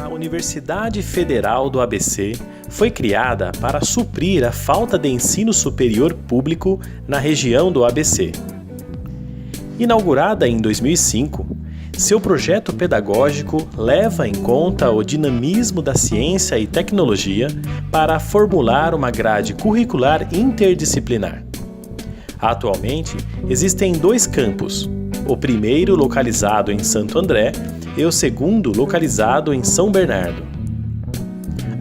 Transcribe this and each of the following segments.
A Universidade Federal do ABC foi criada para suprir a falta de ensino superior público na região do ABC. Inaugurada em 2005, seu projeto pedagógico leva em conta o dinamismo da ciência e tecnologia para formular uma grade curricular interdisciplinar. Atualmente, existem 2 campus, o primeiro localizado em Santo André e o segundo localizado em São Bernardo.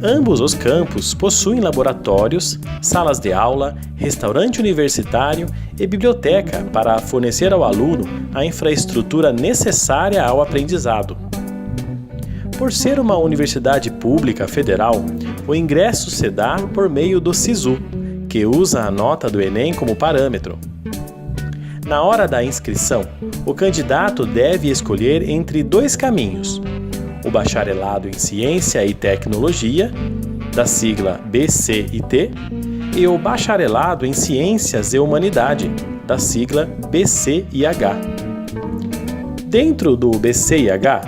Ambos os campos possuem laboratórios, salas de aula, restaurante universitário e biblioteca para fornecer ao aluno a infraestrutura necessária ao aprendizado. Por ser uma universidade pública federal, o ingresso se dá por meio do SISU, que usa a nota do Enem como parâmetro. Na hora da inscrição, o candidato deve escolher entre 2 caminhos: o bacharelado em Ciência e Tecnologia, da sigla BCIT, e o bacharelado em Ciências e Humanidade, da sigla BCIH. Dentro do BCIH,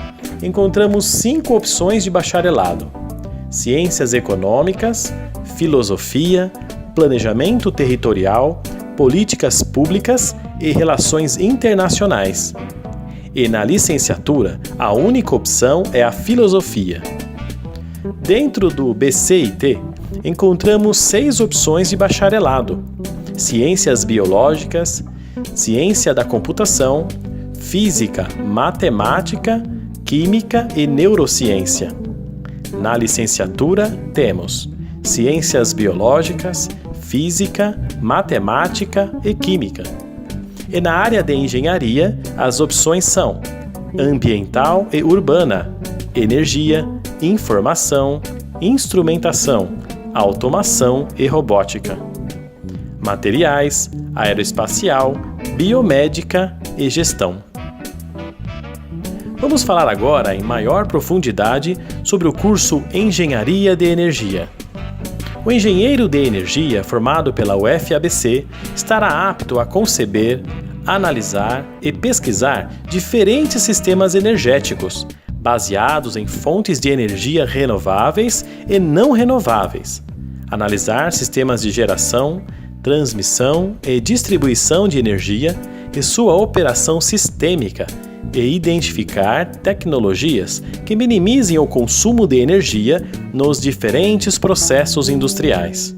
encontramos 5 opções de bacharelado: Ciências Econômicas, Filosofia, Planejamento Territorial, Políticas Públicas e Relações Internacionais. E na licenciatura, a única opção é a Filosofia. Dentro do BCIT, encontramos 6 opções de bacharelado: Ciências Biológicas, Ciência da Computação, Física, Matemática, Química e Neurociência. Na licenciatura, temos Ciências Biológicas, Física, Matemática e Química. E na área de Engenharia, as opções são Ambiental e Urbana, Energia, Informação, Instrumentação, Automação e Robótica. Materiais, Aeroespacial, Biomédica e Gestão. Vamos falar agora em maior profundidade sobre o curso Engenharia de Energia. O engenheiro de energia formado pela UFABC estará apto a conceber, analisar e pesquisar diferentes sistemas energéticos, baseados em fontes de energia renováveis e não renováveis, analisar sistemas de geração, transmissão e distribuição de energia e sua operação sistêmica, e identificar tecnologias que minimizem o consumo de energia nos diferentes processos industriais.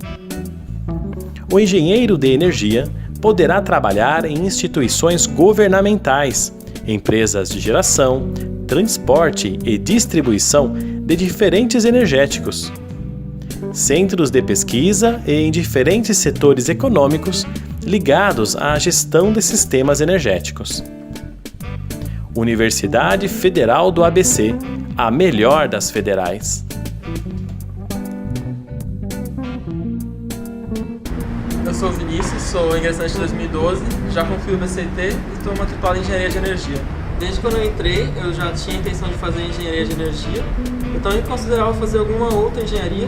O engenheiro de energia poderá trabalhar em instituições governamentais, empresas de geração, transporte e distribuição de diferentes energéticos, centros de pesquisa e em diferentes setores econômicos ligados à gestão de sistemas energéticos. Universidade Federal do ABC, a melhor das federais. Eu sou o Vinícius, sou ingressante de 2012, já confio no BCIT e estou matriculado em Engenharia de Energia. Desde quando eu entrei, eu já tinha a intenção de fazer Engenharia de Energia, então eu considerava fazer alguma outra engenharia,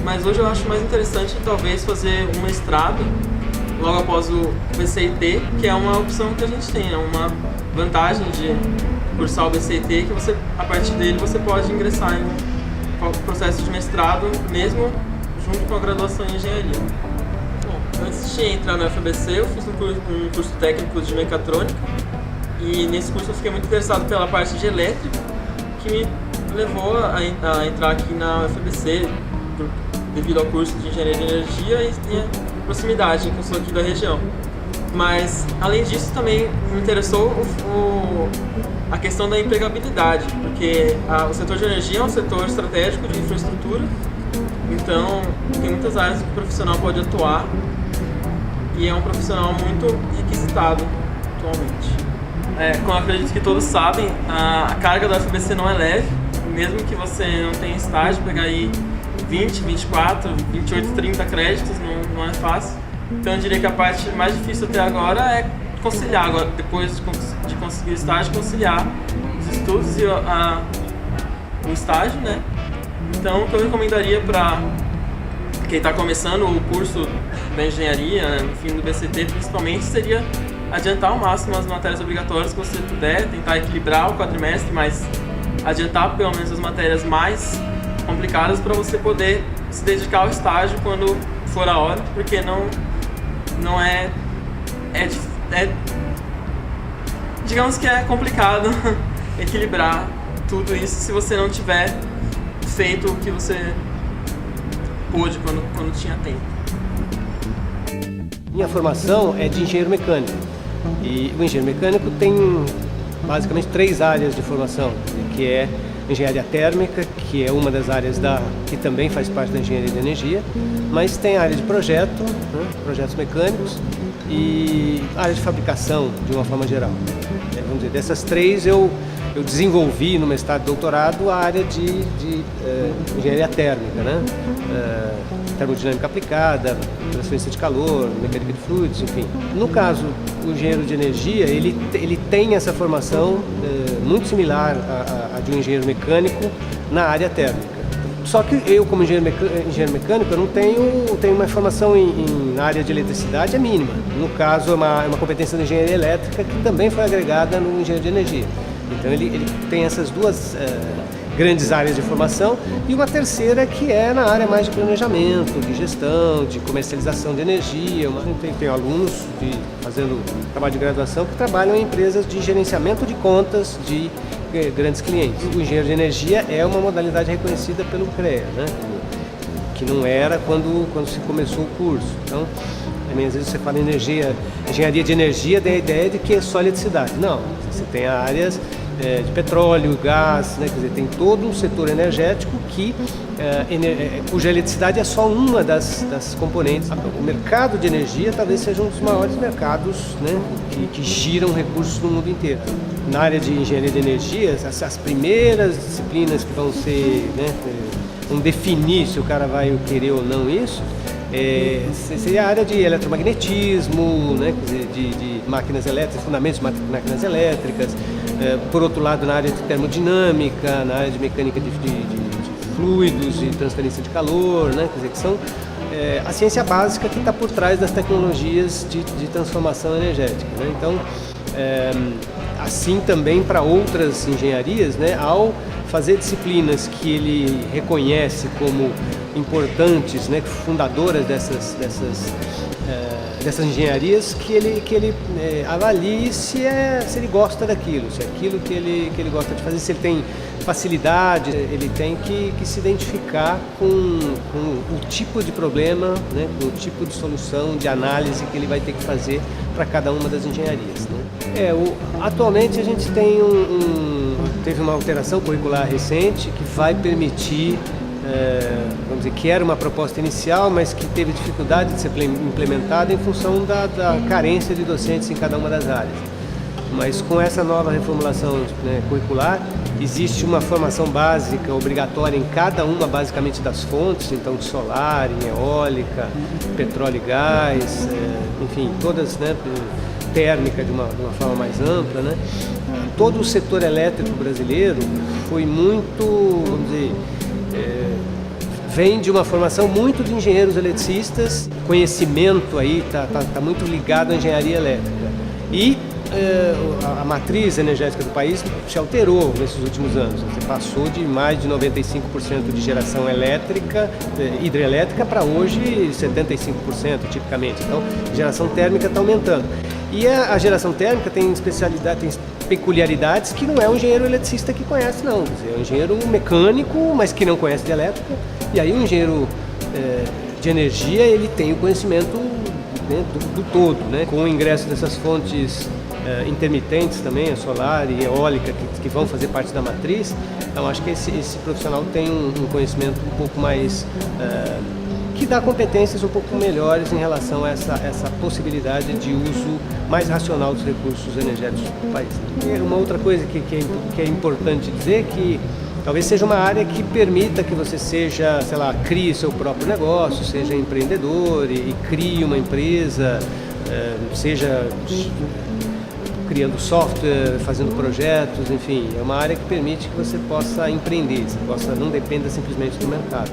mas hoje eu acho mais interessante talvez fazer um mestrado logo após o BCIT, que é uma opção que a gente tem, é uma vantagem de cursar o BCIT, que você, a partir dele você pode ingressar em um processo de mestrado, mesmo junto com a graduação em engenharia. Bom, antes de entrar na UFABC, eu fiz um curso técnico de mecatrônica, e nesse curso eu fiquei muito interessado pela parte de elétrica, que me levou a entrar aqui na UFABC devido ao curso de engenharia de energia e a proximidade, que eu sou aqui da região. Mas, além disso, também me interessou a questão da empregabilidade, porque o setor de energia é um setor estratégico de infraestrutura, então tem muitas áreas que o profissional pode atuar e é um profissional muito requisitado atualmente. Como eu acredito que todos sabem, a carga da UFABC não é leve, mesmo que você não tenha estágio, pegar aí 20, 24, 28, 30 créditos não é fácil. Então eu diria que a parte mais difícil até agora é conciliar, agora, depois de conseguir o estágio, conciliar os estudos e o estágio, né? Então o que eu recomendaria para quem está começando o curso da engenharia, enfim, do BCT principalmente, seria adiantar ao máximo as matérias obrigatórias que você puder, tentar equilibrar o quadrimestre, mas adiantar pelo menos as matérias mais complicadas para você poder se dedicar ao estágio quando for a hora, porque não é digamos que é complicado equilibrar tudo isso se você não tiver feito o que você pôde quando tinha tempo. Minha formação é de engenheiro mecânico e o engenheiro mecânico tem basicamente 3 áreas de formação, que é engenharia térmica, que é uma das áreas que também faz parte da engenharia de energia, mas tem a área de projeto, né, projetos mecânicos, e a área de fabricação de uma forma geral. Vamos dizer, dessas 3 eu desenvolvi no mestrado e doutorado a área de engenharia térmica, né? Termodinâmica aplicada, transferência de calor, mecânica de fluidos, enfim. No caso, o engenheiro de energia, ele tem essa formação muito similar à de um engenheiro mecânico na área térmica. Só que eu, como engenheiro mecânico, eu não tenho uma formação na área de eletricidade, é mínima. No caso, é uma competência da engenharia elétrica que também foi agregada no engenheiro de energia. Então ele tem essas 2 grandes áreas de formação e uma terceira que é na área mais de planejamento, de gestão, de comercialização de energia. Tem alunos fazendo trabalho de graduação que trabalham em empresas de gerenciamento de contas de grandes clientes. O engenheiro de energia é uma modalidade reconhecida pelo CREA, né? Que não era quando se começou o curso. Então, às vezes você fala engenharia de energia, tem a ideia de que é só eletricidade. Não, você tem áreas de petróleo, gás, né? Quer dizer, tem todo um setor energético cuja eletricidade é só uma das componentes. O mercado de energia talvez seja um dos maiores mercados, né, que giram recursos no mundo inteiro. Na área de engenharia de energia, as primeiras disciplinas que vão ser, né, vão definir se o cara vai querer ou não isso, seria a área de eletromagnetismo, né, quer dizer, de máquinas elétricas, fundamentos de máquinas elétricas. Por outro lado, na área de termodinâmica, na área de mecânica de fluidos e transferência de calor, né, quer dizer, que são a ciência básica que está por trás das tecnologias de transformação energética, né? Então, assim também para outras engenharias, né, ao fazer disciplinas que ele reconhece como importantes, né, fundadoras dessas engenharias, que ele avalie se ele gosta daquilo, se é aquilo que ele gosta de fazer, se ele tem facilidade, ele tem que se identificar com o tipo de problema, né, com o tipo de solução, de análise que ele vai ter que fazer para cada uma das engenharias, né? Atualmente a gente teve uma alteração curricular recente que vai permitir, vamos dizer, que era uma proposta inicial, mas que teve dificuldade de ser implementada em função da carência de docentes em cada uma das áreas. Mas com essa nova reformulação, né, curricular, existe uma formação básica obrigatória em cada uma, basicamente, das fontes, então de solar, em eólica, petróleo e gás, enfim, todas, né, térmica de uma forma mais ampla, né? Todo o setor elétrico brasileiro foi muito, vamos dizer, vem de uma formação muito de engenheiros eletricistas, conhecimento aí tá muito ligado à engenharia elétrica. E a matriz energética do país se alterou nesses últimos anos. Você passou de mais de 95% de geração elétrica, hidrelétrica, para hoje 75%, tipicamente. Então, a geração térmica está aumentando. E a geração térmica tem peculiaridades que não é o engenheiro eletricista que conhece, não. Quer dizer, é um engenheiro mecânico, mas que não conhece de elétrica. E aí o engenheiro de energia, ele tem o conhecimento, né, do todo, né? Com o ingresso dessas fontes intermitentes também, a solar e eólica, que vão fazer parte da matriz. Então acho que esse profissional tem um conhecimento um pouco mais, que dá competências um pouco melhores em relação a essa possibilidade de uso mais racional dos recursos energéticos do país. E uma outra coisa que é importante dizer, que talvez seja uma área que permita que você seja, sei lá, crie seu próprio negócio, seja empreendedor e crie uma empresa, seja criando software, fazendo projetos, enfim, é uma área que permite que você possa empreender, você não dependa simplesmente do mercado.